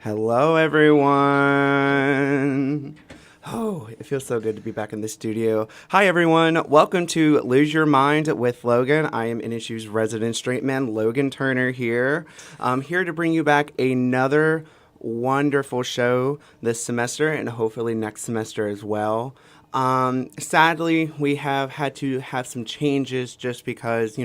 Hello, everyone. Oh, it feels so good to be back in the studio. Hi, everyone. Welcome to Lose Your Mind with Logan. I am NSU's resident straight man, Logan Turner here. I'm here to bring you back another wonderful show this semester and hopefully next semester as well. Sadly, we have had to have some changes just because,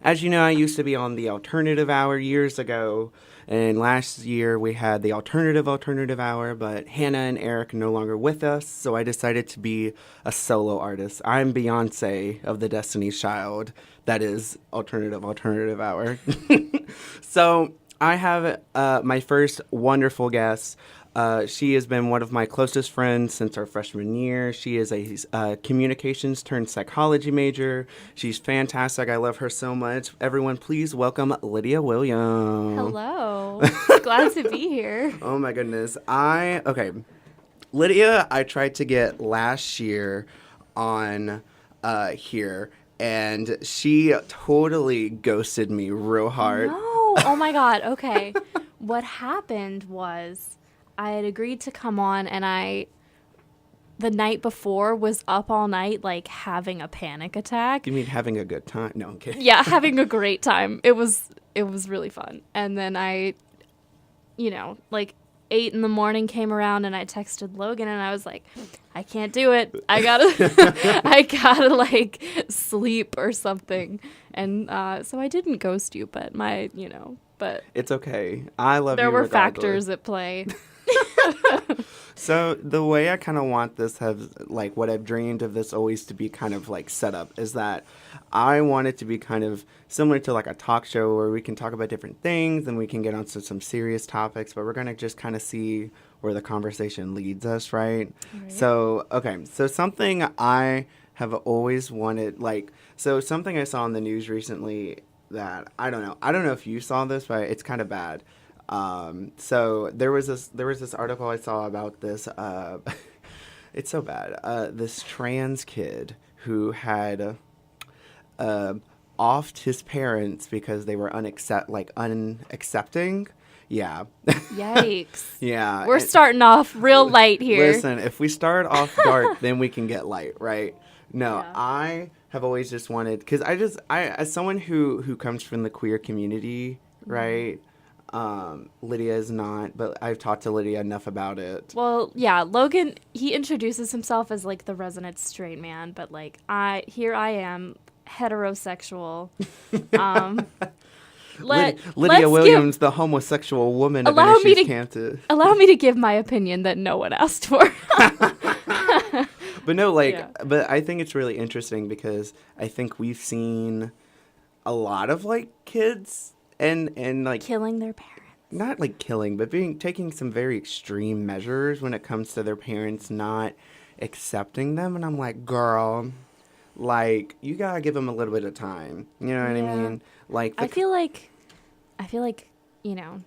as you know, I used to be on the alternative hour years ago. And last year we had the alternative hour, but Hannah and Eric are no longer with us, so I decided to be a solo artist. I'm Beyonce of the Destiny's Child. That is alternative hour. So I have my first wonderful guest. She has been one of my closest friends since our freshman year. She is a communications turned psychology major. She's fantastic. I love her so much. Everyone, please welcome Lydia Williams. Hello. Glad to be here. Oh my goodness. Okay. Lydia, I tried to get last year on here, and she totally ghosted me real hard. No. Oh my God. Okay. What happened was I had agreed to come on and the night before was up all night like having a panic attack. You mean having a good time? No, I'm kidding. Yeah, having a great time. It was really fun. And then like 8 in the morning came around and I texted Logan and I was like, I can't do it. I gotta like sleep or something. And so I didn't ghost you, but but It's okay. I love you there were regardless. factors at play. So the way I kind of want this like what I've dreamed of this always to be kind of like set up is that I want it to be kind of similar to like a talk show where we can talk about different things and we can get onto some serious topics, but we're going to just kind of see where the conversation leads us, right? So, okay. So something I have always wanted, something I saw in the news recently that I don't know. I don't know if you saw this, but it's kind of bad. So there was this article I saw about this. It's so bad. This trans kid who had offed his parents because they were unaccepting. Yeah. Yikes. Yeah. We're starting off real light here. Listen, if we start off dark, then we can get light, right? No, Yeah. I have always just wanted, because I as someone who comes from the queer community, right? Lydia is not, but I've talked to Lydia enough about it. Well, yeah, Logan, he introduces himself as like the resident straight man, but like I am heterosexual. Lydia let's Williams, the homosexual woman of allow me NSU's to campus. allow me to give my opinion that no one asked for. But no, Yeah. but I think it's really interesting because I think we've seen a lot of like kids and like Killing their parents. not like killing, but taking some very extreme measures when it comes to their parents not accepting them, and I'm like, girl, like you gotta give them a little bit of time. You know what I Yeah. mean? Like I feel like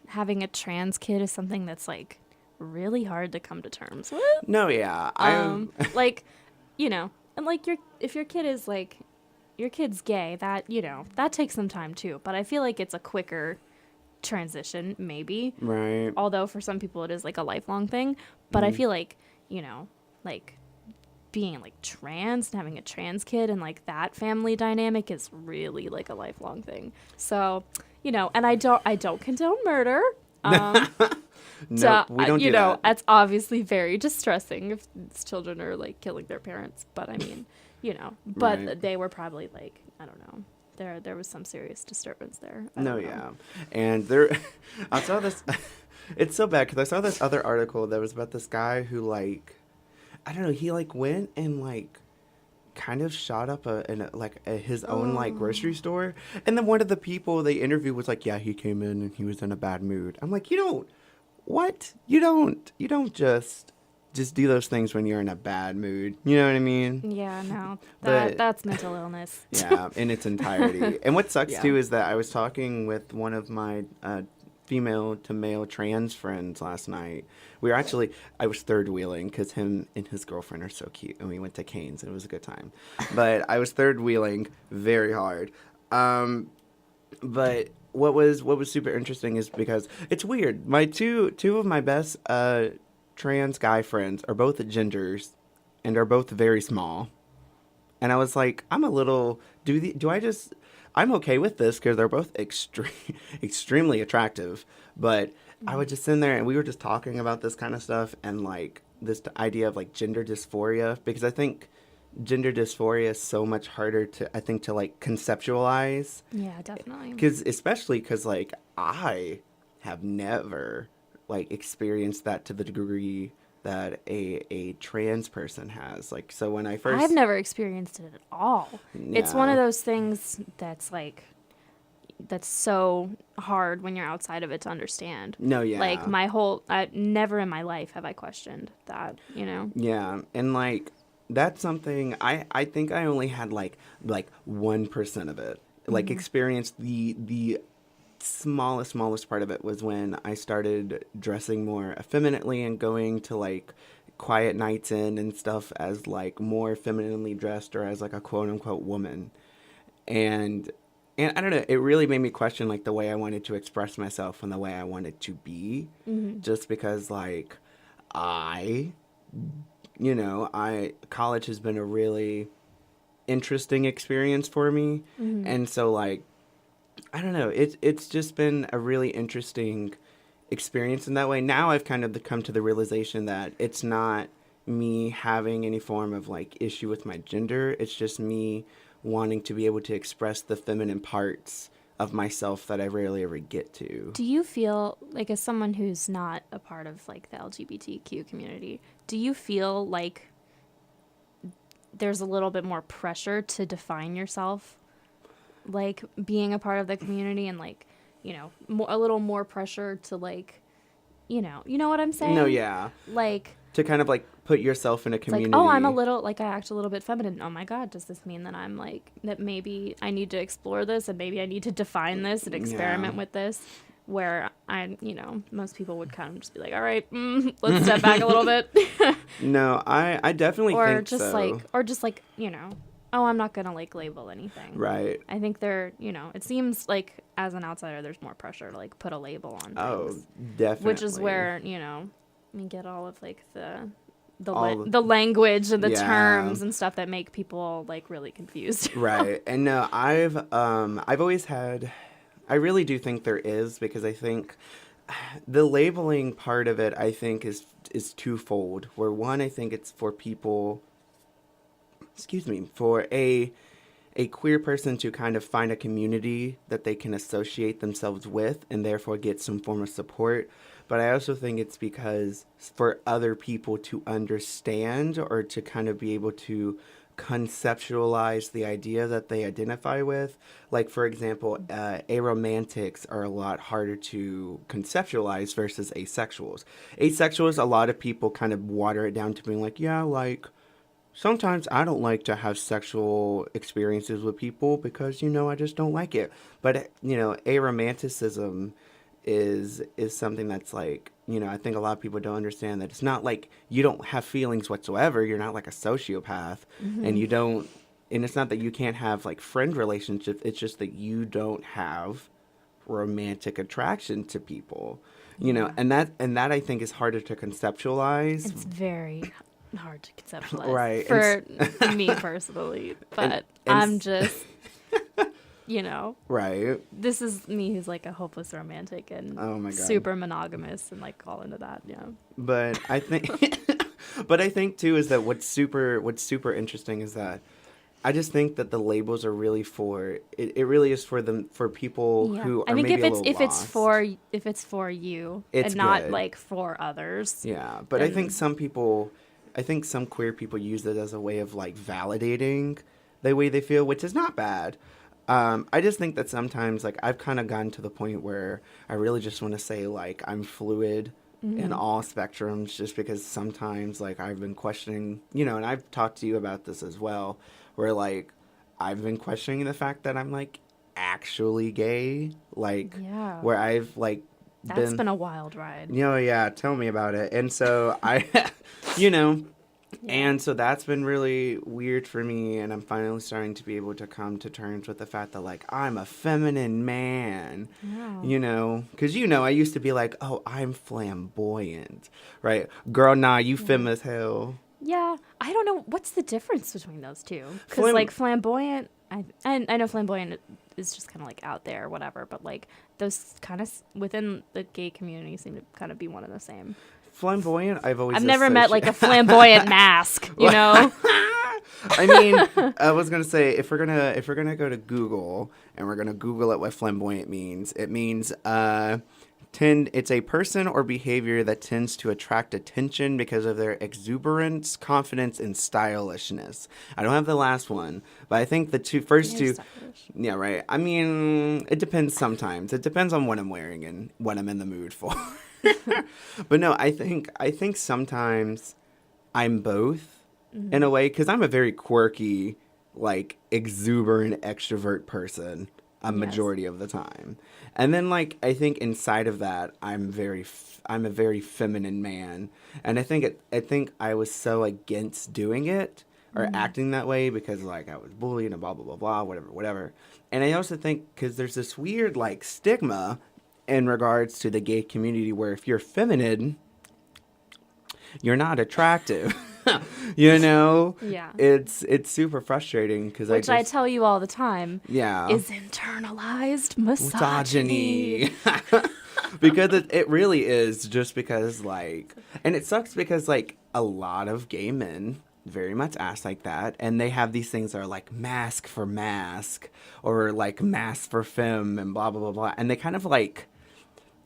having a trans kid is something that's like really hard to come to terms with. no, yeah, Like, and like if your kid is like your kid's gay, that that takes some time too. But I feel like it's a quicker transition, maybe. right. Although for some people it is like a lifelong thing. But I feel like, like being like trans and having a trans kid and like that family dynamic is really like a lifelong thing. So, and I don't condone murder. No, we don't do that. That's obviously very distressing if children are like killing their parents. But I mean, but Right. they were probably like, I don't know. There was some serious disturbance there. I No, don't know. yeah. And there, I saw this, it's so bad because I saw this other article that was about this guy who, like, I don't know, he, like, went and, like, kind of shot up his own, like, grocery store. And then one of the people they interviewed was like, yeah, he came in and he was in a bad mood. I'm like, what? You don't just do those things when you're in a bad mood. You know what I mean? Yeah, no, But- that's mental illness. Yeah, in its entirety. And what sucks Yeah. too is that I was talking with one of my female to male trans friends last night. I was third wheeling because him and his girlfriend are so cute, and we went to Cane's and it was a good time. But I was third wheeling very hard. But what was super interesting is because it's weird. My two of my best trans guy friends are both genders, and are both very small. And I was like, I'm a little. Do I just? I'm okay with this because they're both extremely attractive. But I would just sit there and we were just talking about this kind of stuff and like this idea of like gender dysphoria because I think gender dysphoria is so much harder to like conceptualize Yeah, definitely. because especially because like I have never like experienced that to the degree that a trans person has. Like so when I first I've never experienced it at all. It's one of yeah. those things that's like that's so hard when you're outside of it to understand. No, Like yeah. never in my life have I questioned that, Yeah, and like that's something I think I only had like 1% of it. Like experienced the smallest part of it was when I started dressing more effeminately and going to like quiet nights in and stuff as like more femininely dressed or as like a quote unquote woman. And and I don't know, it really made me question like the way I wanted to express myself and the way I wanted to be just because like I I college has been a really interesting experience for me. And so like I don't know, it's just been a really interesting experience in that way. Now I've kind of come to the realization that it's not me having any form of like issue with my gender. It's just me wanting to be able to express the feminine parts of myself that I rarely ever get to. Do you feel like as someone who's not a part of like the LGBTQ community, do you feel like there's a little bit more pressure to define yourself like being a part of the community and like, a little more pressure to like, you know what I'm saying? No, yeah. Like To kind of like put yourself in a it's like, community. oh, I'm a little, like, I act a little bit feminine. Oh my God, does this mean that I'm like, that maybe I need to explore this and maybe I need to define this and experiment Yeah. with this? Where most people would kind of just be like, all right, let's step back a little bit. No, I definitely or think just so. like, or just like, oh, I'm not going to like label anything. Right. I think it seems like as an outsider, there's more pressure to like put a label on Oh, things. definitely. Which is where, we get all of like All the language and the Yeah. terms and stuff that make people like really confused. Right. And no, I've always had I really do think there is because I think the labeling part of it I think is twofold. Where one I think it's for people for a queer person to kind of find a community that they can associate themselves with and therefore get some form of support. But I also think it's because for other people to understand or to kind of be able to conceptualize the idea that they identify with. Like, for example, aromantics are a lot harder to conceptualize versus asexuals. Asexuals, a lot of people kind of water it down to being like, yeah, like, sometimes I don't like to have sexual experiences with people because, I just don't like it. But, aromanticism is something that's like, I think a lot of people don't understand that it's not like you don't have feelings whatsoever. You're not like a sociopath and you don't, and it's not that you can't have like friend relationships. It's just that you don't have romantic attraction to people, Yeah. and that I think is harder to conceptualize. It's very hard to conceptualize Right. for me personally, but and I'm s- just, Right. this is me who's like a hopeless romantic and Oh my God. super monogamous and like all into that. Yeah. But I think, but I think too is that what's super interesting is that I just think that the labels are really for it really is for them for people who are I think maybe if a little if lost. it's for you It's and not good. like for others. Yeah, but I think then- I think some queer people use it as a way of like validating the way they feel, which is not bad. I just think that sometimes like I've kind of gotten to the point where I really just want to say like I'm fluid in all spectrums, just because sometimes like I've been questioning, and I've talked to you about this as well, where like I've been questioning the fact that I'm like actually gay, like Yeah. where I've like That's been a wild ride. yeah, tell me about it. And so I, you know, And so that's been really weird for me, and I'm finally starting to be able to come to terms with the fact that, like, I'm a feminine man, Wow. you know? Because, you know, I used to be like, oh, I'm flamboyant, right? Girl, nah, you femme as hell. Yeah, I don't know what's the difference between those two. Because Flam- like flamboyant, I know flamboyant is just kind of like out there, whatever. But like those kind of within the gay community seem to kind of be one and the same. Flamboyant, I've always I've never met like a flamboyant mask, you know. I mean, I was gonna say if we're gonna go to Google and we're gonna Google it what flamboyant means, it means it's a person or behavior that tends to attract attention because of their exuberance, confidence, and stylishness. I don't have the last one, but I think the first two. Stylish. Yeah, right. I mean, it depends sometimes. It depends on what I'm wearing and what I'm in the mood for. But no, I think sometimes I'm both in a way because I'm a very quirky, like exuberant extrovert person a Yes. majority of the time. And then like I think inside of that I'm a very feminine man. And I think I was so against doing it or acting that way because like I was bullied and blah blah blah blah whatever. And I also think cuz there's this weird like stigma in regards to the gay community where if you're feminine, you're not attractive. You know? Yeah. It's super frustrating because Which I tell you all the time yeah. is internalized misogyny. Misogyny. Because it really is just because like and it sucks because like a lot of gay men very much act like that and they have these things that are like mask for mask or like mask for femme and blah blah blah blah and they kind of like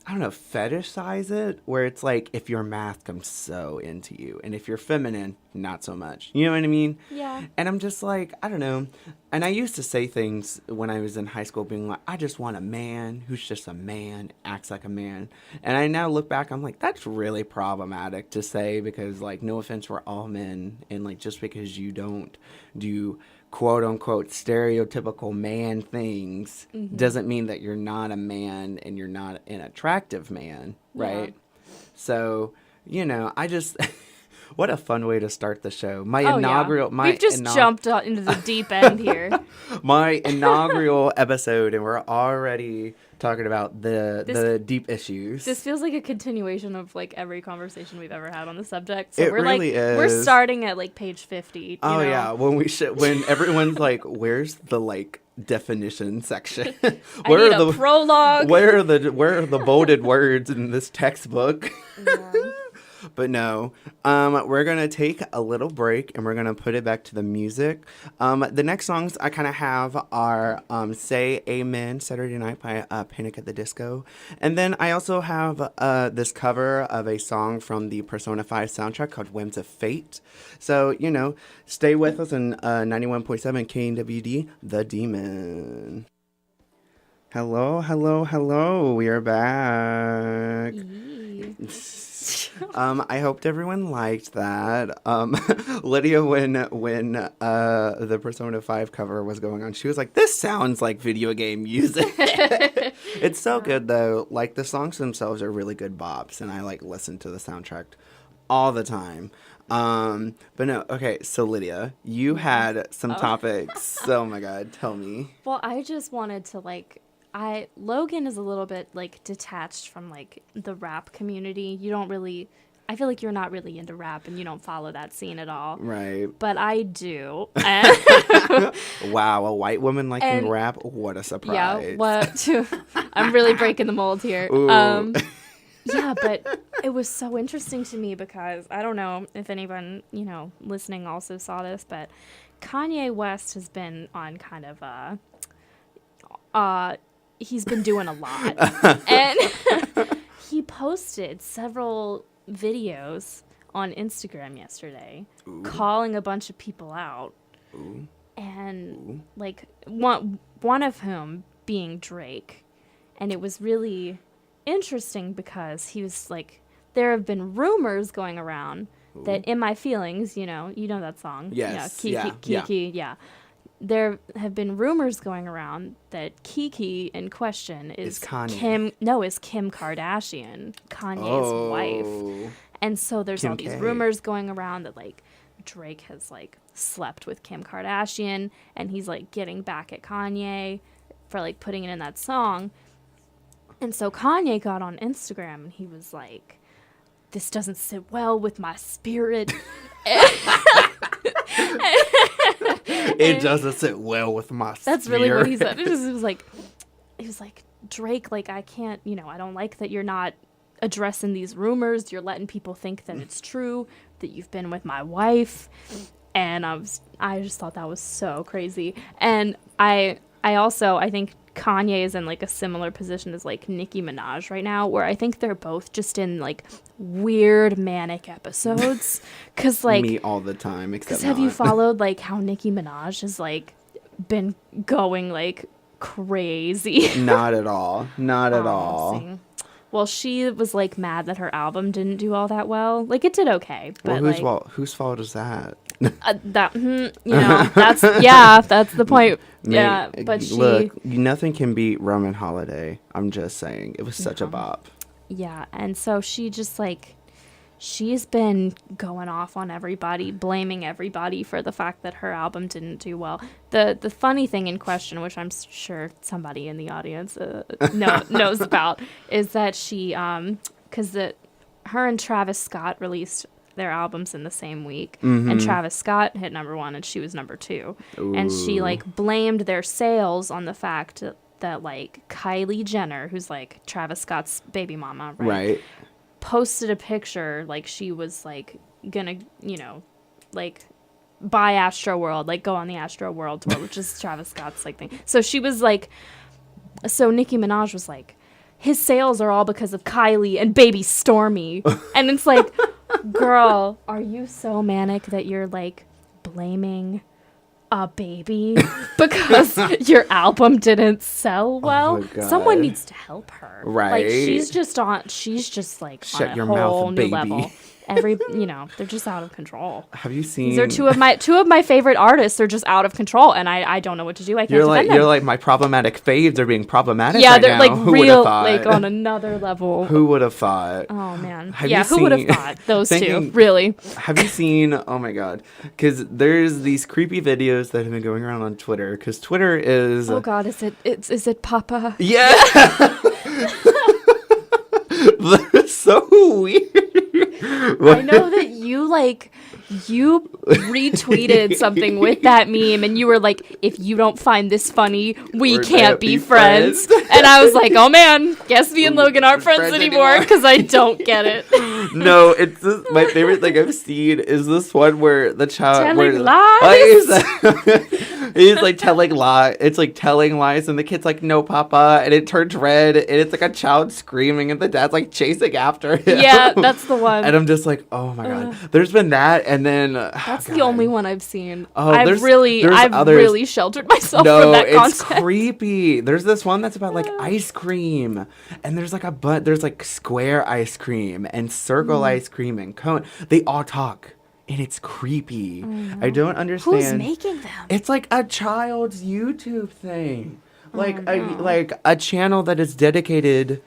I don't know, fetishize it, where it's like, if you're mask, I'm so into you. And if you're feminine, not so much. You know what I mean? Yeah. And I'm just like, I don't know. And I used to say things when I was in high school being like, I just want a man who's just a man, acts like a man. And I now look back, I'm like, that's really problematic to say because, like, no offense, we're all men. And, like, just because you don't do quote unquote stereotypical man things doesn't mean that you're not a man and you're not an attractive man, right? Yeah. So, you know, I just what a fun way to start the show. We've just jumped into the deep end here. My inaugural episode and we're already talking about the deep issues. This feels like a continuation of like every conversation we've ever had on the subject. So It we're really like we're is. starting at like page 50. You know? Yeah, when everyone's like, "Where's the like definition section? I need a prologue. Where are the bolded words in this textbook?" Yeah. But no, we're going to take a little break and we're going to put it back to the music. The next songs I kind of have are Say Amen, Saturday Night by Panic at the Disco. And then I also have this cover of a song from the Persona 5 soundtrack called Whims of Fate. So, you know, stay with us in 91.7 KNWD, The Demon. Hello, hello, hello. We are back. I hoped everyone liked that. Lydia, when the Persona 5 cover was going on, she was like, "This sounds like video game music." It's so good though. Like the songs themselves are really good bops, and I like listen to the soundtrack all the time. But no, okay. So Lydia, you had some topics. Oh my God, tell me. Well, I just wanted to like. Logan is a little bit like detached from like the rap community. You don't really, I feel like you're not really into rap and you don't follow that scene at all. Right. But I do. Wow, a white woman liking rap? What a surprise. Yeah, what? I'm really breaking the mold here. Ooh. Yeah, but it was so interesting to me because I don't know if anyone, you know, listening also saw this, but Kanye West has been on kind of he's been doing a lot. And he posted several videos on Instagram yesterday calling a bunch of people out. And like one of whom being Drake. And it was really interesting because he was like, there have been rumors going around that In My Feelings, you know that song. Yes. Kiki, yeah. There have been rumors going around that Kiki in question is Kanye. Kim Kardashian, Kanye's wife. And so there's Kim all these K. rumors going around that like Drake has like slept with Kim Kardashian, and he's like getting back at Kanye for like putting it in that song. And so Kanye got on Instagram and he was like, this doesn't sit well with my spirit. It doesn't sit well with my That's really what he said. He was like, Drake, like, I can't, I don't like that you're not addressing these rumors. You're letting people think that it's true, that you've been with my wife. And I just thought that was so crazy. And I think Kanye is in like a similar position as like Nicki Minaj right now, where I think they're both just in like weird manic episodes. Cause like me all the time, except have you followed like how Nicki Minaj has like been going like crazy? Not at all. Not at all. See. Well, she was like mad that her album didn't do all that well. Like it did okay, but whose fault is that? That's the point. Yeah, but look, nothing can beat Roman Holiday. I'm just saying, it was such a bop. Yeah, and so she just like, she's been going off on everybody, blaming everybody for the fact that her album didn't do well. The funny thing in question, which I'm sure somebody in the audience knows about, is that she, because her and Travis Scott released their albums in the same week, and Travis Scott hit #1 and she was #2. Ooh. And she like blamed their sales on the fact that like Kylie Jenner, who's like Travis Scott's baby mama, right? Posted a picture like she was like gonna, like buy Astro World, like go on the Astro World tour, which is Travis Scott's like thing. So she was like, so Nicki Minaj was like, his sales are all because of Kylie and baby Stormy. And it's like, girl, are you so manic that you're like blaming a baby because your album didn't sell well? Oh, someone needs to help her. Right. Like she's just like shut on your a whole mouth, new baby. level. They're just out of control. Have you seen? These are two of my favorite artists. They're just out of control, and I don't know what to do. I can't defend them. You're like, my problematic faves are being problematic. Yeah, right they're now. like Who real, would've thought? like on another level. Who would have thought? Oh man, Who would have thought those two? Really? Have you seen? Oh my god, because there's these creepy videos that have been going around on Twitter. Because Twitter is. Oh god, is it Papa? Yeah. That's so weird. I know that you retweeted something with that meme, and you were like, if you don't find this funny, we can't be friends. And I was like, oh man, guess me and Logan aren't friends anymore, because I don't get it. No, it's my favorite thing I've seen is this one where the child telling lies. He's like telling lies. It's like telling lies, and the kid's like, "No, Papa," and it turns red, and it's like a child screaming, and the dad's like chasing after him. Yeah, that's the one. And I'm just like, oh my god. There's been that, and then that's the only one I've seen. Oh, I've really sheltered myself from that content. It's creepy. There's this one that's about like ice cream, and there's like there's like square ice cream and circle ice cream and cone. They all talk. And it's creepy. I don't understand. Who's making them? It's like a child's YouTube thing. Like a channel that is dedicated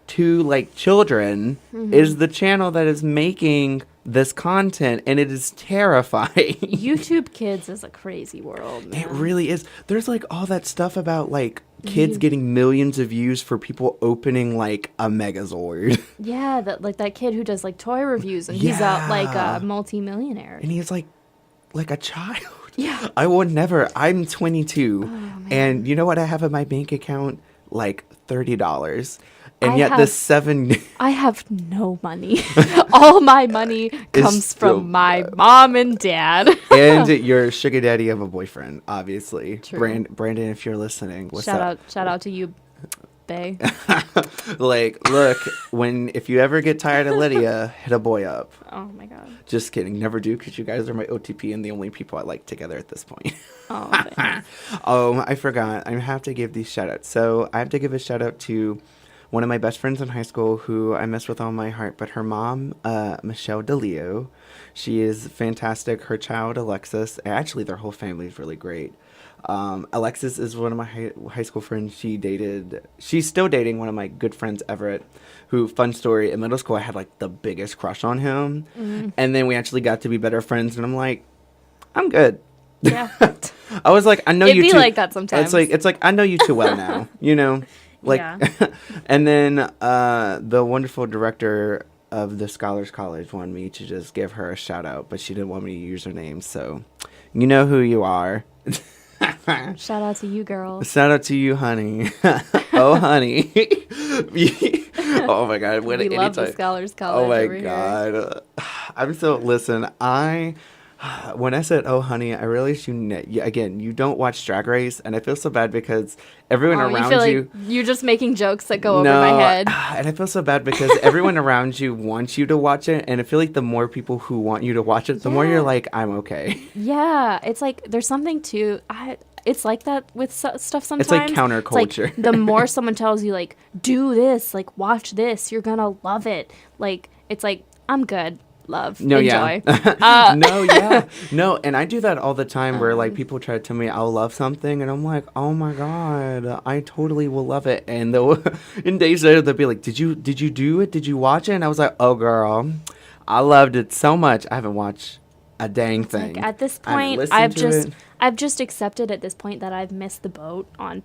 to like children is the channel that is making this content, and it is terrifying. YouTube Kids is a crazy world, man. It really is. There's like all that stuff about like kids getting millions of views for people opening like a Megazord. Yeah, that kid who does like toy reviews, and he's like a multi-millionaire. And he's like a child. Yeah. I would never. I'm 22, and you know what I have in my bank account? Like $30. And I have no money. All my money comes from my mom and dad. And your sugar daddy of a boyfriend, obviously. True. Brandon, if you're listening, what's up? Shout out to you, bae. Like, look, if you ever get tired of Lydia, hit a boy up. Oh my god. Just kidding. Never do, because you guys are my OTP and the only people I like together at this point. Oh, thanks. Oh, I forgot. I have to give these shout outs. So I have to give a shout out to one of my best friends in high school who I miss with all my heart, but her mom, Michelle DeLeo, she is fantastic. Her child, Alexis, actually their whole family is really great. Alexis is one of my high school friends. She's still dating one of my good friends, Everett, who, fun story, in middle school, I had like the biggest crush on him. And then we actually got to be better friends. And I'm like, I'm good. Yeah. I was like, I know It'd you be too. like that sometimes. It's like I know you too well now, you know? Like, Yeah. and then the wonderful director of the Scholars College wanted me to just give her a shout out, but she didn't want me to use her name. So, you know who you are. Shout out to you, girl. Shout out to you, honey. Oh, honey. Oh my God. We love the Scholars College. Oh my over God. Listen, when I said, oh, honey, I realized again, you don't watch Drag Race, and I feel so bad because everyone Here. around you feel you. like you're just making jokes that go over my head. And I feel so bad because everyone around you wants you to watch it, and I feel like the more people who want you to watch it, the more you're like, I'm okay. Yeah, it's like there's something to it's like that with stuff sometimes. It's like counterculture. It's like the more someone tells you, like, do this, like, watch this, you're gonna love it. Like, it's like, I'm good. Love. No, enjoy. Yeah. No, yeah. No, and I do that all the time where, like, people try to tell me I'll love something, and I'm like, oh my God, I totally will love it. And in days later, they'll be like, did you do it? Did you watch it? And I was like, oh, girl, I loved it so much. I haven't watched a dang thing. Like, at this I haven't point, listened to it. I've just accepted at this point that I've missed the boat on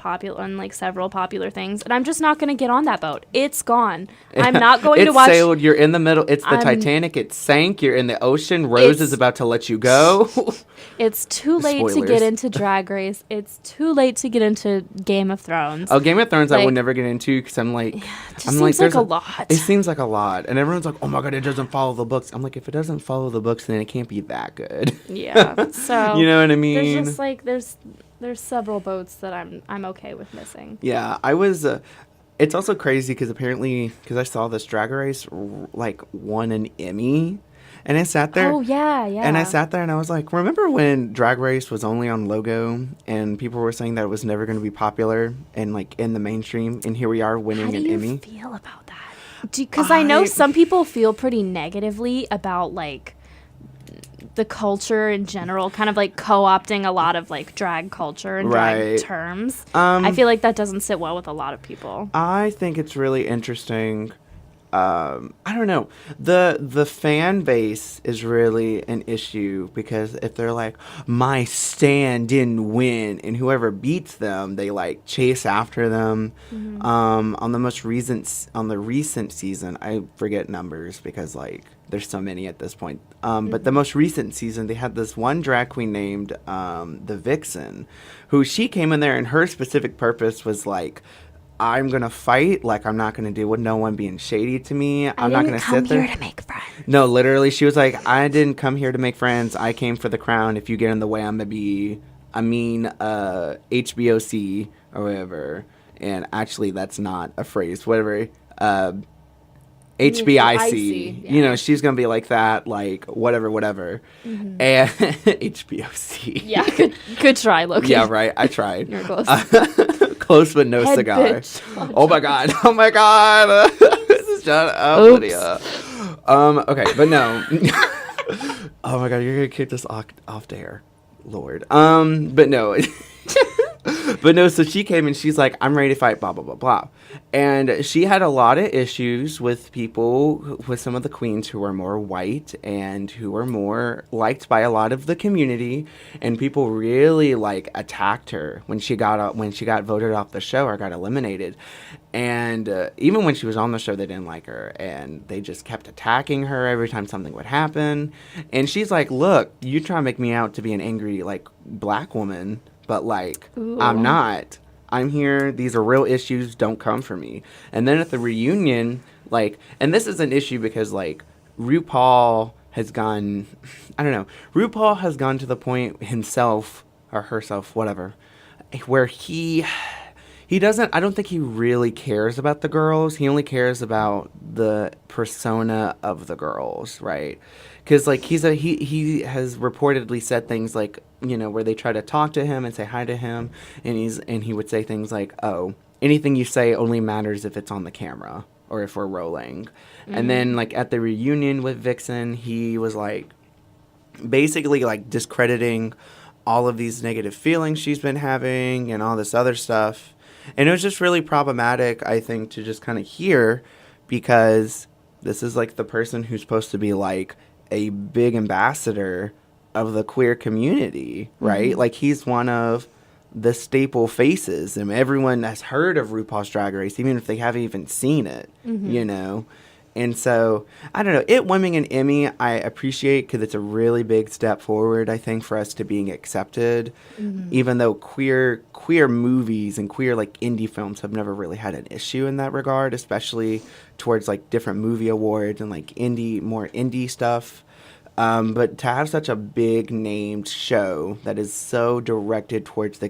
like several popular things, and I'm just not going to get on that boat. It's gone. I'm not going to watch. It's sailed. You're in the middle. It's the Titanic. It sank. You're in the ocean. Rose is about to let you go. It's too late to get into Drag Race. It's too late to get into Game of Thrones. Oh, Game of Thrones, I would never get into because I'm like, it just seems like a lot. It seems like a lot, and everyone's like, oh my God, it doesn't follow the books. I'm like, if it doesn't follow the books, then it can't be that good. Yeah. So you know what I mean? There's just like there's several boats that I'm okay with missing. Yeah, I was. It's also crazy because apparently, because I saw this Drag Race like won an Emmy, and I sat there. Oh yeah, yeah. And I sat there and I was like, remember when Drag Race was only on Logo and people were saying that it was never going to be popular and like in the mainstream, and here we are winning an Emmy. How do you feel about that? Because I know some people feel pretty negatively about like the culture in general, kind of like co-opting a lot of like drag culture and drag terms. I feel like that doesn't sit well with a lot of people. I think it's really interesting. I don't know. The fan base is really an issue because if they're like, my stan didn't win, and whoever beats them, they like chase after them. Mm-hmm. On the recent season, I forget numbers because like there's so many at this point. But the most recent season, they had this one drag queen named the Vixen, who she came in there and her specific purpose was like, I'm going to fight. Like, I'm not going to deal with no one being shady to me. I'm not going to sit there. I didn't come here to make friends. No, literally, she was like, I didn't come here to make friends. I came for the crown. If you get in the way, I'm going to be a mean HBOC or whatever. And actually, that's not a phrase. Whatever. HBIC. Yeah. You know, she's going to be like that, like, whatever. Mm-hmm. And HBOC. Yeah, good try, Logan. Yeah, right. I tried. You're close. Close but no cigar. Bitch. Oh my God. Oh my God. Shut up, Oops. Lydia. Okay, but no. Oh my God, you're gonna kick this off the air. Lord. But no. But no, so she came and she's like, I'm ready to fight, blah, blah, blah, blah. And she had a lot of issues with people, with some of the queens who were more white and who were more liked by a lot of the community. And people really, like, attacked her when she got voted off the show or got eliminated. And even when she was on the show, they didn't like her. And they just kept attacking her every time something would happen. And she's like, look, you try to make me out to be an angry, like, black woman. But, like, ooh. I'm not. I'm here. These are real issues. Don't come for me. And then at the reunion, like, and this is an issue because, like, RuPaul has gone, I don't know. RuPaul has gone to the point himself or herself, whatever, where he doesn't, I don't think he really cares about the girls. He only cares about the persona of the girls, right? Because, like, he has reportedly said things like, you know, where they try to talk to him and say hi to him, and he would say things like, oh, anything you say only matters if it's on the camera or if we're rolling. Mm-hmm. And then, like, at the reunion with Vixen, he was, like, basically, like, discrediting all of these negative feelings she's been having and all this other stuff. And it was just really problematic, I think, to just kind of hear, because this is like the person who's supposed to be like a big ambassador of the queer community, right? Like, he's one of the staple faces, and everyone has heard of RuPaul's Drag Race, even if they haven't even seen it, you know? And so, I don't know, it winning an Emmy, I appreciate, because it's a really big step forward, I think, for us to being accepted, even though queer movies and queer, like, indie films have never really had an issue in that regard, especially towards, like, different movie awards and, like, more indie stuff. But to have such a big named show that is so directed towards the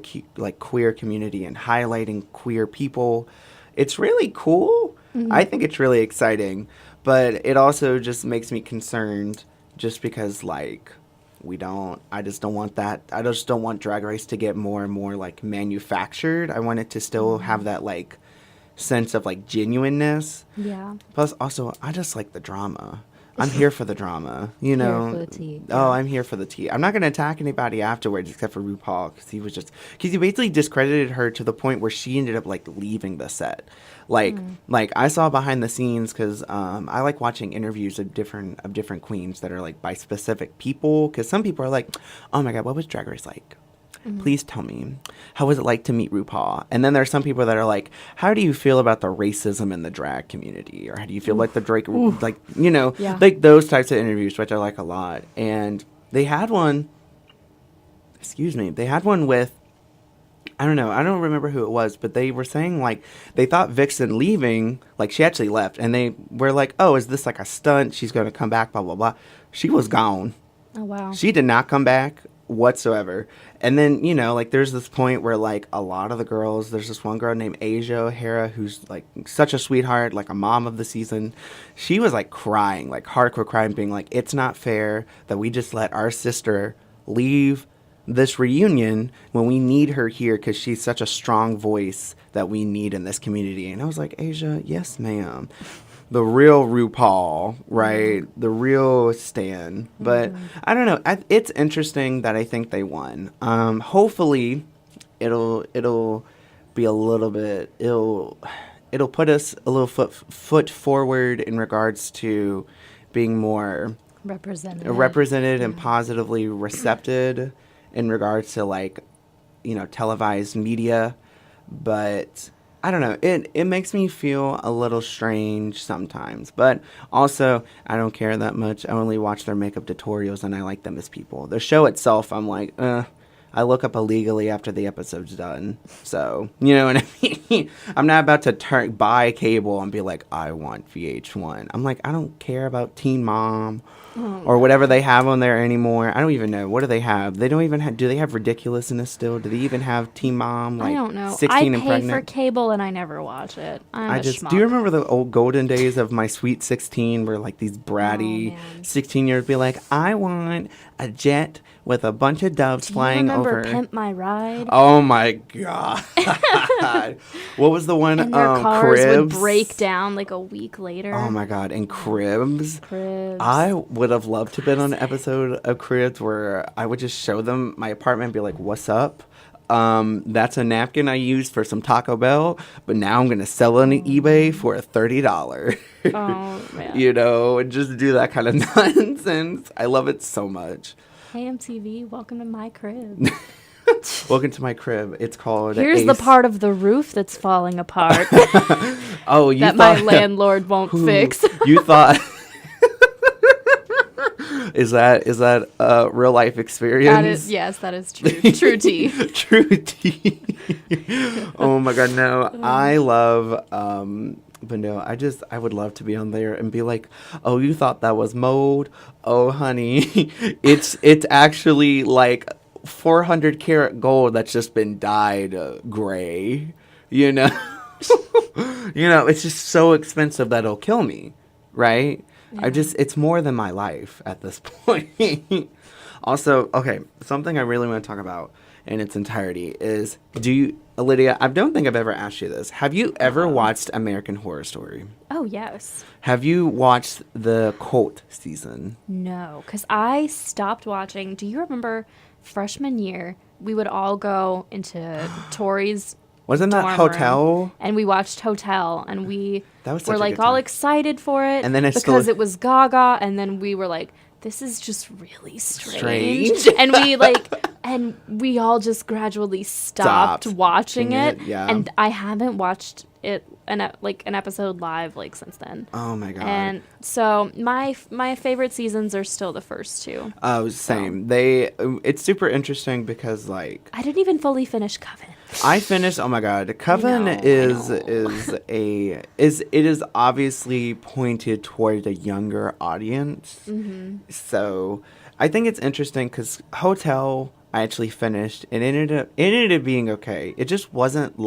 queer community and highlighting queer people, it's really cool. I think it's really exciting, but it also just makes me concerned, just because like I just don't want that. I just don't want Drag Race to get more and more like manufactured. I want it to still have that like sense of like genuineness. Yeah. Plus, also, I just like the drama. I'm here for the drama, you know. Here for the tea. Oh, I'm here for the tea. I'm not going to attack anybody afterwards except for RuPaul, because he basically discredited her to the point where she ended up like leaving the set. Like I saw behind the scenes, because I like watching interviews of different queens that are like by specific people, because some people are like, oh my God, what was Drag Race like? Please tell me, how was it like to meet RuPaul? And then there are some people that are like, how do you feel about the racism in the drag community? Or how do you feel like the Drake, like, you know, like those types of interviews, which I like a lot. And they had one with, I don't know, I don't remember who it was, but they were saying like, they thought Vixen leaving, like she actually left. And they were like, oh, is this like a stunt? She's going to come back, blah, blah, blah. She was gone. Oh, wow. She did not come back whatsoever. And then, you know, like there's this point where like a lot of the girls, there's this one girl named Asia O'Hara who's like such a sweetheart, like a mom of the season. She was like crying, like hardcore crying, being like, it's not fair that we just let our sister leave this reunion when we need her here, because she's such a strong voice that we need in this community. And I was like, Asia, yes ma'am. The real RuPaul, right? The real Stan. But I don't know. It's interesting that I think they won. Hopefully, it'll be a little bit. It'll put us a little foot forward in regards to being more represented and positively recepted in regards to like, you know, televised media. But I don't know. It makes me feel a little strange sometimes. But also, I don't care that much. I only watch their makeup tutorials, and I like them as people. The show itself, I'm like, I look up illegally after the episode's done. So, you know what I mean? I'm not about to buy cable and be like, I want VH1. I'm like, I don't care about Teen Mom or whatever they have on there anymore. I don't even know. What do they have? They don't even have, do they have Ridiculousness still? Do they even have Teen Mom? Like, I don't know. 16 and I pay pregnant? for cable and I never watch it. Do you remember the old golden days of My Sweet 16 where like these bratty 16-year-olds be like, I want a jet with a bunch of doves flying over. Do you remember Pimp My Ride? Oh my God. What was the one? And their cars Cribs would break down like a week later. Oh my God. And Cribs. Cribs. I would have loved to have been on an episode of Cribs where I would just show them my apartment and be like, what's up? That's a napkin I used for some Taco Bell, but now I'm going to sell it on eBay for $30. Oh, man. You know, and just do that kind of nonsense. I love it so much. Hey, MTV, welcome to my crib. Welcome to my crib. It's called Here's Ace. the part of the roof that's falling apart Oh, you that thought my landlord won't fix. You thought Is that a real life experience? That is true. True tea. True tea. Oh my God, no. I love but no, I would love to be on there and be like, oh, you thought that was mold? Oh, honey, it's actually like 400 karat gold that's just been dyed gray. You know, it's just so expensive that it'll kill me, right? Yeah. It's more than my life at this point. Also, okay, something I really want to talk about in its entirety is, Lydia, I don't think I've ever asked you this. Have you ever watched American Horror Story? Oh, yes. Have you watched the Cult season? No, because I stopped watching. Do you remember freshman year? We would all go into Tori's Wasn't that dorm Hotel? room, and we watched Hotel, and we That was such were a like good all time. excited for it, And then it's because still- it was Gaga, and then we were like, this is just really strange. Strange. and we all just gradually stopped watching it. Yeah. And I haven't watched it an episode live since then. Oh my god. And so my favorite seasons are still the first two. Oh, same. It's super interesting because I didn't even fully finish Coven. I finished. Oh my god, Coven I know. is obviously pointed toward a younger audience. Mm-hmm. So I think it's interesting because Hotel I actually finished and it ended up being okay. It just wasn't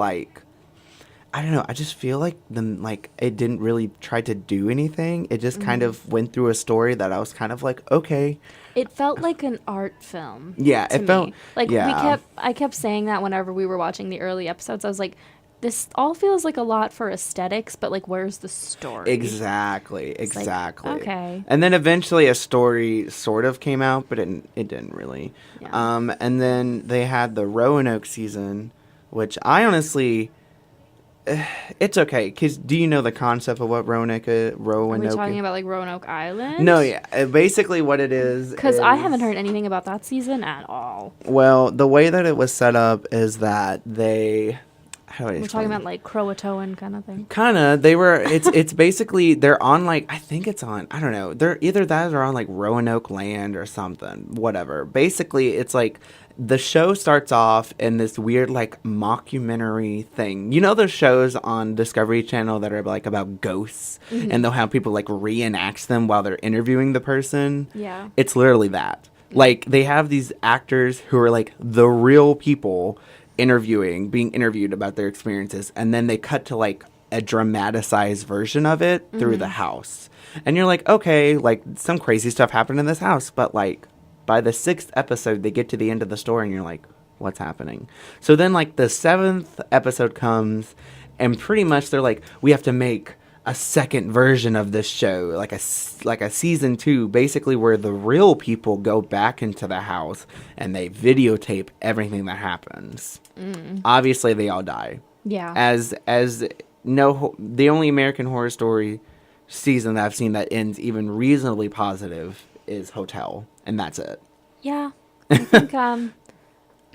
I don't know. I just feel like it didn't really try to do anything. It just kind of went through a story that I was kind of like, okay. It felt like an art film. Yeah, to it felt me. yeah. I kept saying that whenever we were watching the early episodes. I was like, this all feels like a lot for aesthetics, but where's the story? Exactly. okay. And then eventually a story sort of came out, but it didn't really. Yeah. And then they had the Roanoke season, which I honestly, it's okay. Because do you know the concept of what Roanoke Are we talking about Roanoke Island? No, yeah. Basically what it is. Because I haven't heard anything about that season at all. Well, the way that it was set up is that they... We're talking about Croatoan kind of thing. It's basically they're on I think it's on, I don't know, they're either that or on Roanoke land or something, whatever. Basically it's the show starts off in this weird mockumentary thing. You know those shows on Discovery Channel that are about ghosts, and they'll have people reenact them while they're interviewing the person? Yeah. It's literally that. They have these actors who are the real people being interviewed about their experiences, and then they cut to a dramatized version of it through the house, and you're okay, some crazy stuff happened in this house, but by the 6th episode they get to the end of the story and you're what's happening? So then the 7th episode comes and pretty much they're we have to make a second version of this show, like a season 2, basically where the real people go back into the house and they videotape everything that happens. Obviously, they all die. Yeah. The only American Horror Story season that I've seen that ends even reasonably positive is Hotel, and that's it. Yeah. I think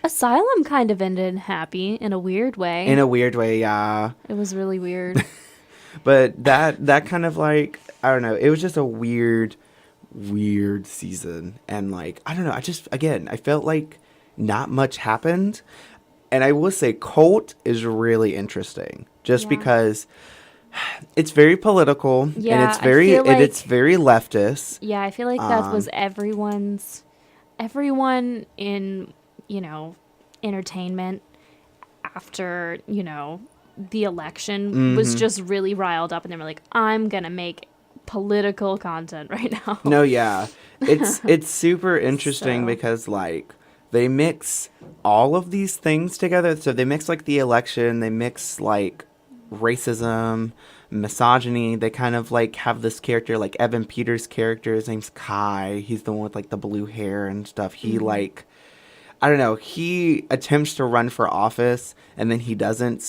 Asylum kind of ended happy in a weird way. In a weird way, yeah. It was really weird. But that kind of I don't know, it was just a weird season. And I don't know, I felt not much happened. And I will say Cult is really interesting just because it's very political, Yeah, and it's very leftist. Yeah, I feel like that was everyone in, entertainment after, the election was just really riled up, and they were like, I'm going to make political content right now. No, yeah. It's super interesting because they mix all of these things together. So they mix the election, they mix racism, misogyny. They kind of have this character Evan Peters' character. His name's Kai. He's the one with the blue hair and stuff. He I don't know, he attempts to run for office and then he doesn't,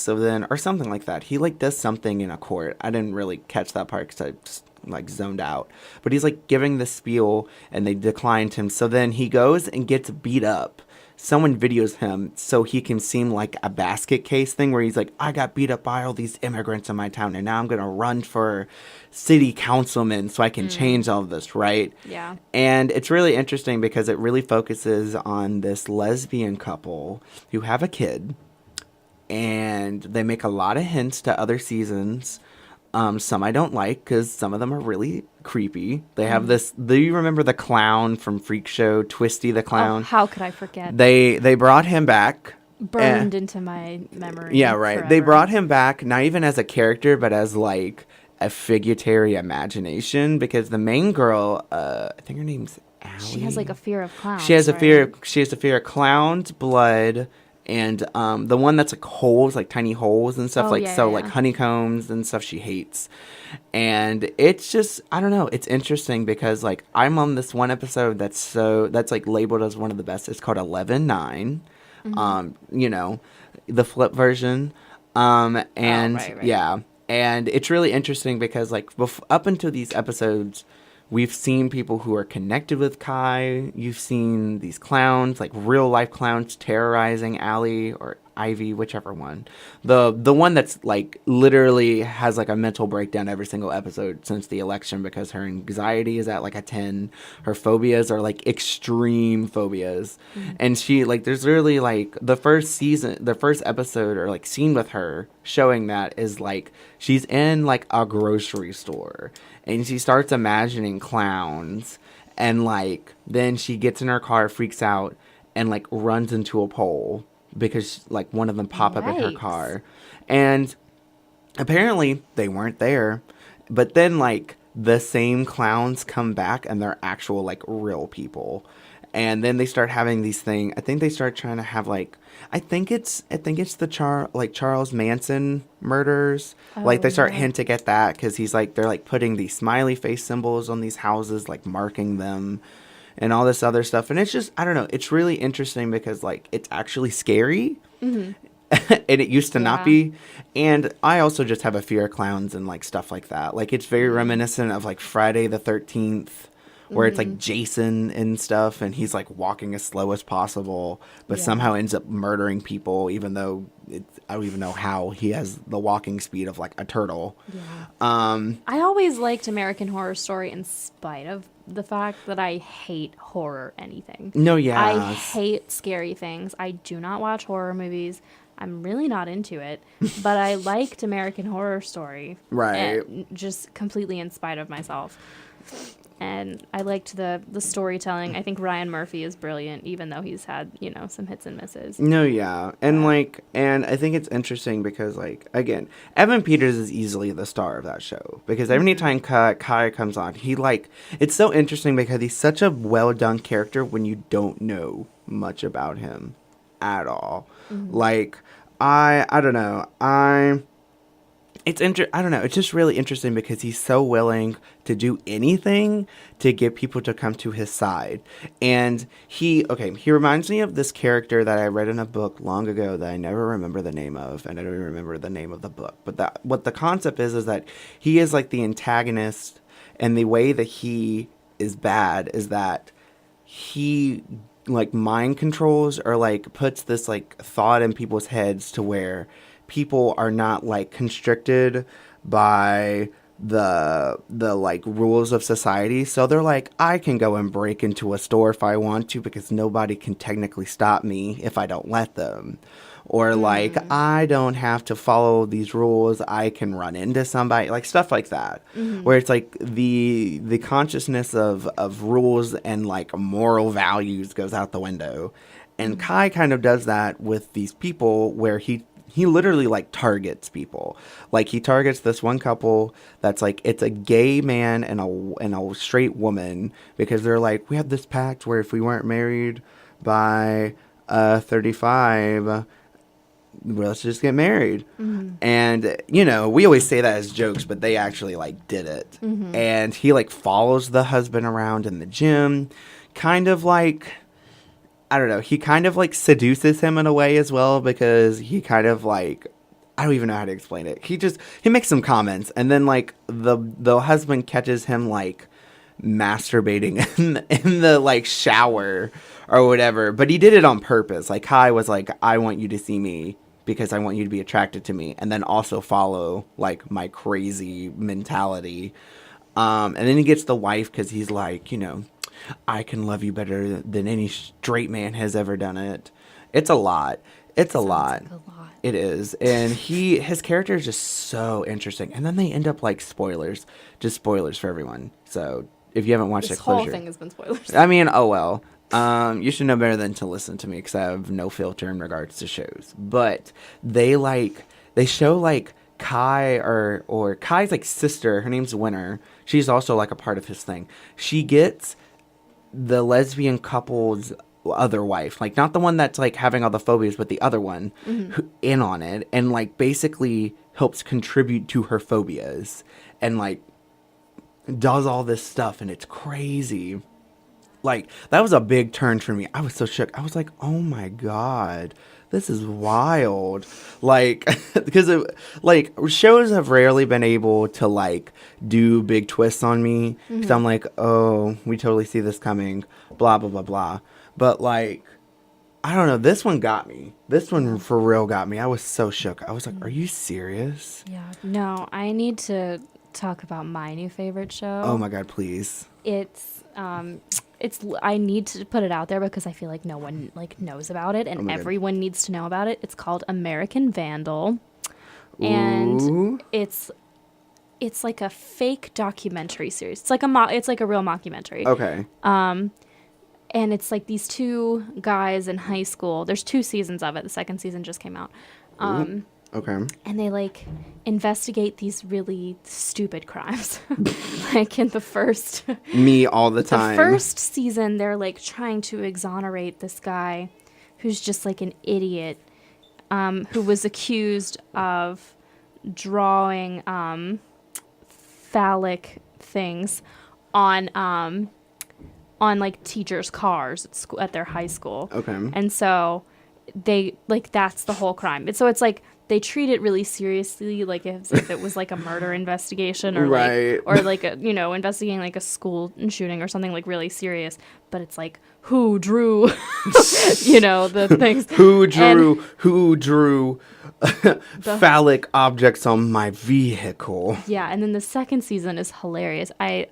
or something like that. He does something in a court. I didn't really catch that part because I just zoned out. But he's giving the spiel and they declined him. So then he goes and gets beat up. Someone videos him so he can seem like a basket case thing where he's I got beat up by all these immigrants in my town and now I'm going to run for city councilman so I can change all of this, right? Yeah. And it's really interesting because it really focuses on this lesbian couple who have a kid, and they make a lot of hints to other seasons. Some I don't like because some of them are really creepy. They have this. Do you remember the clown from Freak Show, Twisty the clown? Oh, how could I forget? They brought him back. Burned into my memory. Yeah, right. Forever. They brought him back not even as a character, but as a figutary imagination, because the main girl, I think her name's Allie. She has like a fear of clowns. She has a right? fear. She has a fear of clowns, blood, and the one that's like holes, like tiny holes and stuff, Oh, like yeah, so yeah, like yeah. honeycombs and stuff. She hates, and it's just, I don't know. It's interesting because like I'm on this one episode that's like labeled as one of the best. It's called 11-9. You know, the flip version. Oh, And right. yeah, and it's really interesting because like up until these episodes, we've seen people who are connected with Kai. You've seen these clowns, like real life clowns, terrorizing Allie or Ivy, whichever one. The one that's like literally has like a mental breakdown every single episode since the election because her anxiety is at like a 10. Her phobias are like extreme phobias. And she like there's literally like the first episode or like scene with her showing that is like she's in like a grocery store and she starts imagining clowns, and like then she gets in her car, freaks out, and like runs into a pole because like one of them pop up in her Yikes. car. And apparently they weren't there, but then like the same clowns come back and they're actual like real people. And then they start having these things. I think they start trying to have like I think it's the Charles Manson murders. Like Oh, they start yeah. hinting at that because he's like they're like putting these smiley face symbols on these houses, like marking them and all this other stuff. And it's just, I don't know, it's really interesting because like it's actually scary. And it used to not Yeah. be. And I also just have a fear of clowns and like stuff like that. Like it's very reminiscent of like Friday the 13th, where it's like Jason and stuff, and he's like walking as slow as possible, but Yeah. somehow ends up murdering people, even though I don't even know how he has the walking speed of like a turtle. I always liked American Horror Story in spite of the fact that I hate horror anything. No, yeah. I hate scary things. I do not watch horror movies. I'm really not into it, but I liked American Horror Story. Right. Just completely in spite of myself. And I liked the storytelling. I think Ryan Murphy is brilliant, even though he's had, some hits and misses. No, yeah. And like, and I think it's interesting because like, again, Evan Peters is easily the star of that show because every time Kai comes on, he like, it's so interesting because he's such a well done character when you don't know much about him at all. Like, I don't know. I don't know. It's just really interesting because he's so willing to do anything to get people to come to his side. And he reminds me of this character that I read in a book long ago that I never remember the name of, and I don't even remember the name of the book. But what the concept is that he is like the antagonist, and the way that he is bad is that he like mind controls or like puts this like thought in people's heads to where people are not like constricted by the like rules of society. So they're like, I can go and break into a store if I want to because nobody can technically stop me if I don't let them. Or like, I don't have to follow these rules. I can run into somebody, like stuff like that. Where it's like the consciousness of rules and like moral values goes out the window. And Kai kind of does that with these people where he literally like targets people. Like he targets this one couple that's like, it's a gay man and a straight woman, because they're like, we have this pact where if we weren't married by 35, well, let's just get married. And we always say that as jokes, but they actually like did it. And he like follows the husband around in the gym, kind of like, I don't know, he kind of like seduces him in a way as well, because he kind of like, I don't even know how to explain it. He makes some comments, and then like the husband catches him like masturbating in the like shower or whatever, but he did it on purpose. Like Kai was like, I want you to see me because I want you to be attracted to me, and then also follow like my crazy mentality. And then he gets the wife because he's like, I can love you better than any straight man has ever done it. It's a lot. It's a lot. Like a lot. It is. And his character is just so interesting. And then they end up like just spoilers for everyone. So if you haven't watched This it, whole closure. thing has been spoilers. I mean, oh well. You should know better than to listen to me because I have no filter in regards to shows. But they show like Kai or Kai's like sister, her name's Winter. She's also like a part of his thing. She gets the lesbian couple's other wife, like not the one that's like having all the phobias, but the other one who, in on it, and like basically helps contribute to her phobias and like does all this stuff, and it's crazy. Like that was a big turn for me. I was so shook. I was like, oh my god, this is wild. Like because like shows have rarely been able to like do big twists on me, because I'm like, oh, we totally see this coming, blah blah blah blah. But like, I don't know, this one got me. This one for real got me. I was so shook. I was like, are you serious? Yeah. No, I need to talk about my new favorite show. Oh my god, please. It's I need to put it out there because I feel like no one like knows about it, and everyone needs to know about it. It's called American Vandal. And Ooh. it's like a fake documentary series. It's like a real mockumentary. Okay. And it's like these two guys in high school. There's 2 seasons of it. The second season just came out. Okay. And they like investigate these really stupid crimes. Like in the first Me all the time. The first season, they're like trying to exonerate this guy who's just like an idiot, who was accused of drawing phallic things on like teachers' cars at school, at their high school. Okay. And so they like that's the whole crime. And so it's like they treat it really seriously, like as if it was like a murder investigation or Right. like a, investigating like a school shooting or something like really serious. But it's like who drew the things. Who drew phallic objects on my vehicle? Yeah, and then the second season is hilarious. I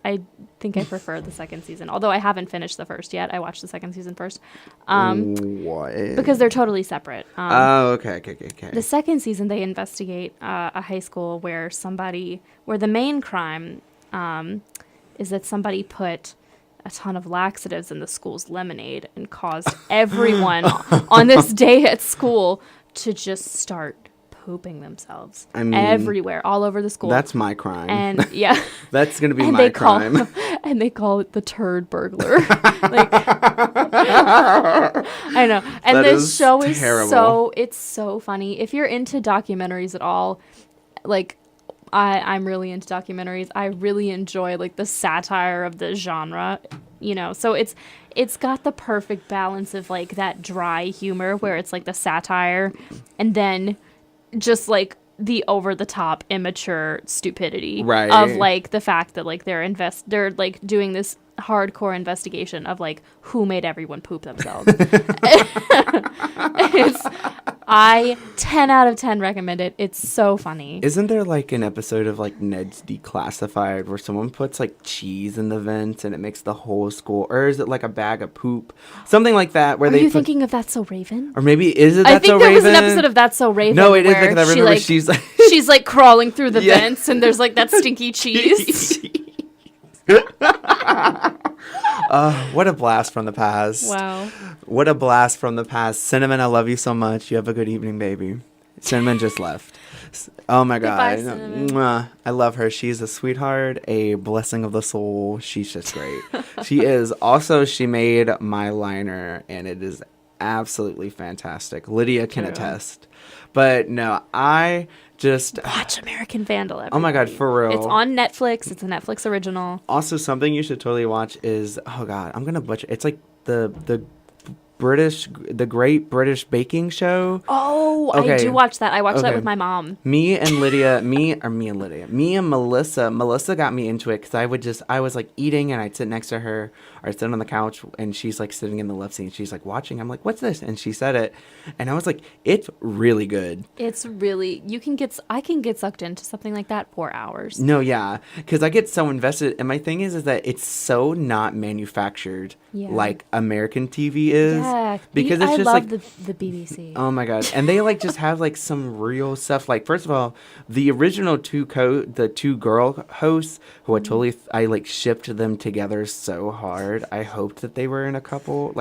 think I prefer the second season, although I haven't finished the first yet. I watched the second season first. What? Because they're totally separate. Okay. The second season, they investigate a high school where the main crime is that somebody put a ton of laxatives in the school's lemonade and caused everyone on this day at school to just start pooping themselves everywhere, all over the school. That's my crime. And yeah, that's gonna be my crime. And they call it the turd burglar. Like, I know. And this show is terrible. It's so funny. If you're into documentaries at all, like I'm really into documentaries. I really enjoy like the satire of the genre, So it's got the perfect balance of like that dry humor where it's like the satire and then just like the over the top immature stupidity of like the fact that like they're like doing this hardcore investigation of like who made everyone poop themselves. I 10 out of 10 recommend it. It's so funny. Isn't there like an episode of like Ned's Declassified where someone puts like cheese in the vents and it makes the whole school, or is it like a bag of poop, something like that? Where Are you thinking of That's So Raven? Or maybe is it That's So Raven? I think there was an episode of That's So Raven. No, it is because I remember she's like she's like crawling through the vents and there's like that stinky cheese. What a blast from the past. Wow. What a blast from the past. Cinnamon, I love you so much. You have a good evening, baby. Cinnamon just left. Oh my God. Goodbye, Cinnamon. Mwah. I love her. She's a sweetheart, a blessing of the soul. She's just great. She is. Also, she made my liner, and it is absolutely fantastic. Lydia can attest. But no, I just watch American Vandal. Everybody. Oh my God, for real. It's on Netflix. It's a Netflix original. Also, something you should totally watch is, oh God, I'm gonna butcher. It's like the Great British Baking Show. Oh, okay. I do watch that. I watched that with my mom. Me and Melissa. Melissa got me into it because I was like eating and I'd sit next to her or I'd sit on the couch and she's like sitting in the left seat and she's like watching. I'm like, what's this? And she said it. And I was like, it's really good. It's really, I can get sucked into something like that for hours. No, yeah. Because I get so invested. And my thing is that it's so not manufactured like American TV is. Yeah. Because it's I just love like the BBC. Oh my God. And they like just have like some real stuff. Like, first of all, the original the two girl hosts who I like shipped them together so hard. I hoped that they were in a couple.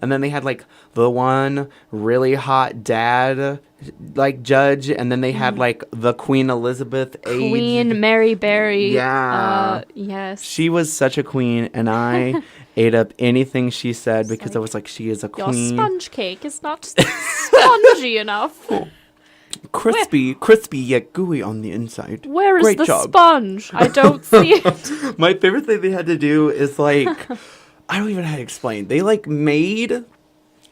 And then they had like the one really hot dad like judge, and then they had like the Queen Elizabeth age. Queen Mary Berry. Yeah. Yes. She was such a queen, and I ate up anything she said because I like, was like, she is a Your queen. sponge cake is not spongy enough. Crispy yet gooey on the inside. Where is Great the job. sponge? I don't see it. My favorite thing they had to do is like, I don't even know how to explain. They like made,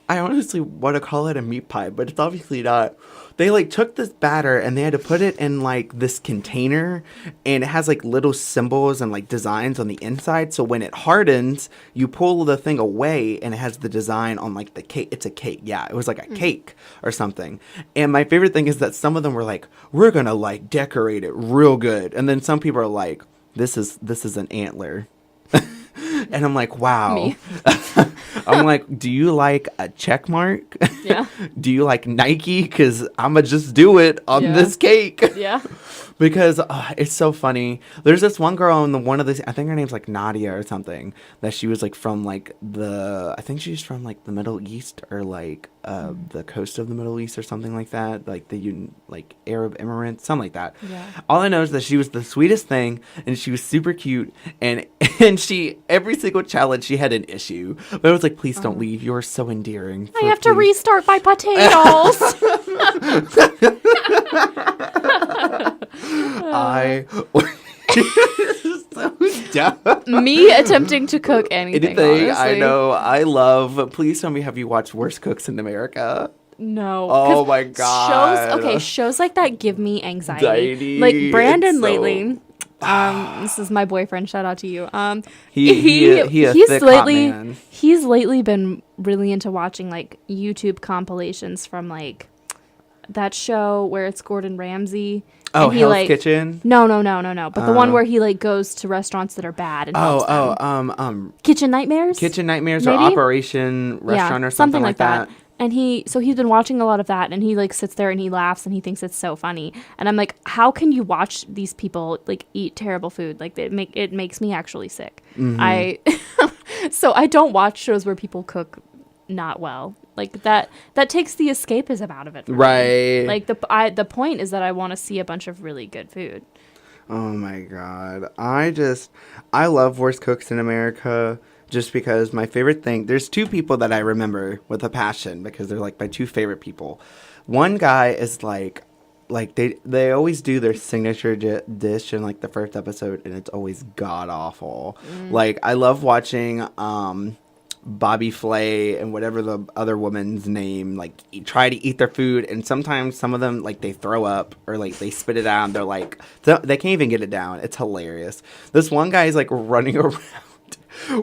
I honestly want to call it a meat pie, but it's obviously not. They like took this batter and they had to put it in like this container, and it has like little symbols and like designs on the inside. So when it hardens, you pull the thing away and it has the design on like the cake. It's a cake. Yeah, it was like a cake or something. And my favorite thing is that some of them were like, we're going to like decorate it real good. And then some people are like, this is an antler. And I'm like, wow. Me. I'm like, do you like a check mark? Yeah. Do you like Nike? Because I'm going to just do it on Yeah. this cake. Yeah. Because it's so funny. There's this one girl in one of these, I think her name's like Nadia or something, that she was like from like I think she's from like the Middle East or like the coast of the Middle East or something like that. Like like Arab Emirates, something like that. Yeah. All I know is that she was the sweetest thing and she was super cute, and she, every single challenge she had an issue. But I was like, please don't leave. You're so endearing. I have to Please. restart my potatoes. I so dumb. Me attempting to cook anything. Anything, I honestly. know. I love. Please tell me, have you watched Worst Cooks in America? No. Oh 'Cause my God. shows like that give me anxiety. Anxiety, Like Brandon it's so- lately. This is my boyfriend. Shout out to you. He a he's thick, hot lately man. he's lately been really into watching like YouTube compilations from like that show where it's Gordon Ramsay. Oh, and he, Hell's like, Kitchen. No. But the one where he like goes to restaurants that are bad and helps them. Kitchen Nightmares. Kitchen Nightmares Maybe? or Operation Restaurant or something like that. And so he's been watching a lot of that, and he like sits there and he laughs and he thinks it's so funny. And I'm like, how can you watch these people like eat terrible food? Like it makes me actually sick. So I don't watch shows where people cook not well. Like that takes the escapism out of it. For me. Right. Like the point is that I want to see a bunch of really good food. Oh my God. I love Worst Cooks in America just because my favorite thing, there's two people that I remember with a passion because they're like my two favorite people. One guy is like they always do their signature dish in like the first episode, and it's always god awful. Like I love watching Bobby Flay and whatever the other woman's name, like try to eat their food, and sometimes some of them like they throw up or like they spit it out and they're like they can't even get it down. It's hilarious. This one guy is like running around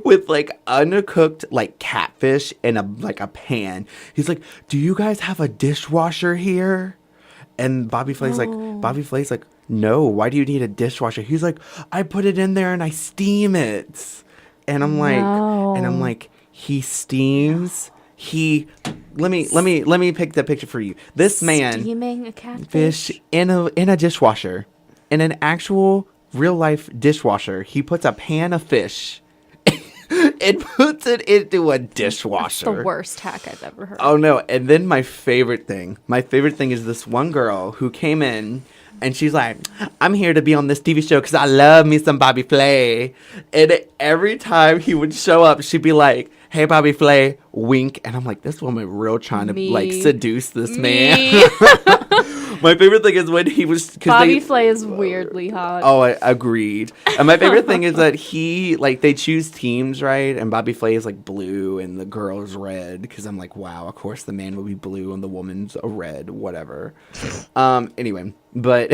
with like uncooked like catfish in a pan. He's like, do you guys have a dishwasher here? And Bobby Flay's like, no, why do you need a dishwasher? He's like, I put it in there and I steam it. And I'm like, he steams. Let me pick the picture for you. This man Steaming a catfish. fish in a dishwasher, in an actual real life dishwasher. He puts a pan of fish and puts it into a dishwasher. The worst hack I've ever heard. Oh no! And then my favorite thing is this one girl who came in. And she's like, I'm here to be on this TV show because I love me some Bobby Flay. And every time he would show up, she'd be like, hey, Bobby Flay, wink. And I'm like, this woman real trying to like seduce this man. My favorite thing is when he was... Bobby Flay is weirdly hot. Oh, I agreed. And my favorite thing is that they choose teams, right? And Bobby Flay is like blue and the girl's red. Because I'm like, wow, of course the man would be blue and the woman's a red, whatever. Anyway, but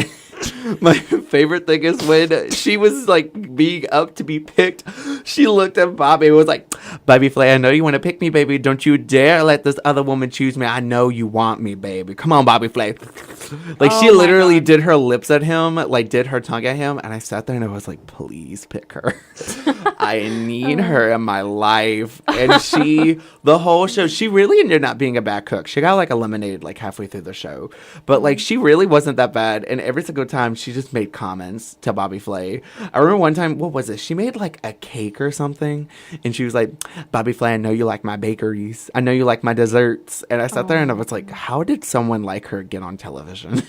my favorite thing is when she was like being up to be picked, she looked at Bobby and was like, Bobby Flay, I know you want to pick me, baby. Don't you dare let this other woman choose me. I know you want me, baby. Come on, Bobby Flay. Like, she literally did her lips at him, like, did her tongue at him, and I sat there and I was like, please pick her. I need her in my life. And the whole show, she really ended up being a bad cook. She got, like, eliminated, like, halfway through the show. But, like, she really wasn't that bad, and every single time, she just made comments to Bobby Flay. I remember one time, what was it? She made, like, a cake or something, and she was like, Bobby Flay, I know you like my bakeries. I know you like my desserts. And I sat there and I was like, how did someone like her get on television?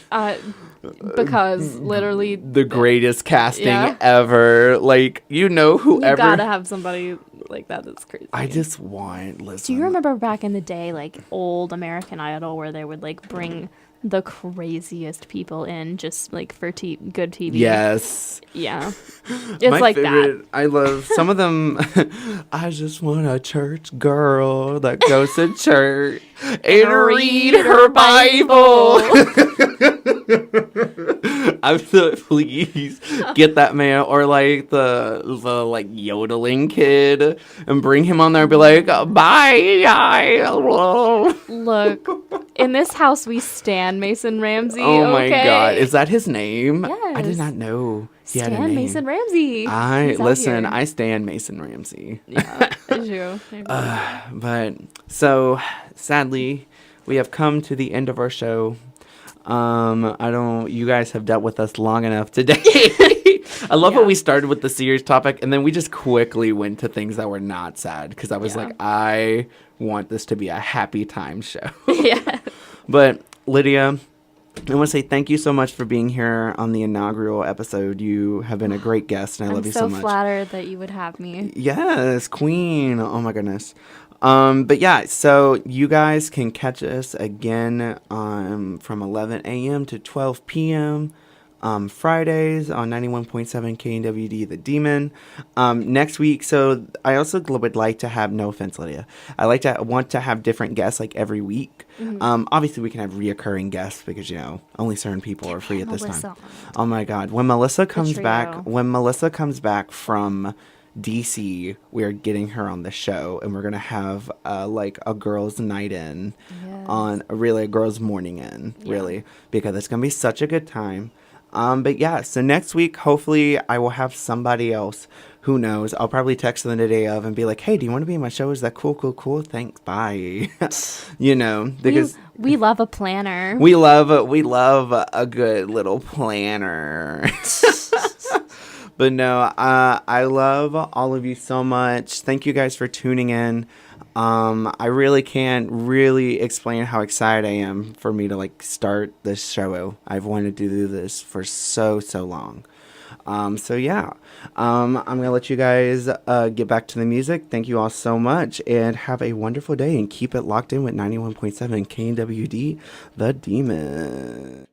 Because literally The greatest casting Yeah. ever. Like, whoever. you gotta have somebody like that. That's crazy. I just want, listen. Do you remember back in the day, like old American Idol, where they would like bring the craziest people in just like for good TV? Yes. Yeah. It's My like favorite, I love some of them. I just want a church girl that goes to church and read her Bible. I'm so, please get that man, or like the like yodeling kid, and bring him on there and be like, bye. Look, in this house we stand Mason Ramsey. Oh my okay? God, is that his name? I did Yes. not know he had a Stan name. Mason Ramsey. I He's out listen. here. I stand Mason Ramsey. Yeah, it's you. But so sadly, we have come to the end of our show. You guys have dealt with us long enough today. I love how Yeah. we started with the serious topic and then we just quickly went to things that were not sad, because I was Yeah. like, I want this to be a happy time show. Yeah. But Lydia, I want to say thank you so much for being here on the inaugural episode. You have been a great guest, and I love you so much. I'm so flattered that you would have me. Yes, Queen. Oh my goodness. But yeah, so you guys can catch us again from 11 a.m. to 12 p.m. Fridays on 91.7 KNWD The Demon. Next week, so I also would like to have, no offense, Lydia, want to have different guests like every week. Obviously, we can have reoccurring guests because, only certain people are free at this Melissa time. on it. Oh my God. When Melissa comes trio. back from DC, we're getting her on the show, and we're gonna have like a girls' night in, on really a girls' morning in, really, because it's gonna be such a good time. But yeah, so next week, hopefully, I will have somebody else. Who knows? I'll probably text them the day of and be like, "Hey, do you want to be in my show? Is that cool? Cool, cool. Thanks. Bye." Because we love a planner. we love a good little planner. But no, I love all of you so much. Thank you guys for tuning in. I really can't really explain how excited I am for me to like start this show. I've wanted to do this for so long. So yeah, I'm gonna let you guys get back to the music. Thank you all so much, and have a wonderful day, and keep it locked in with 91.7 KNWD The Demon.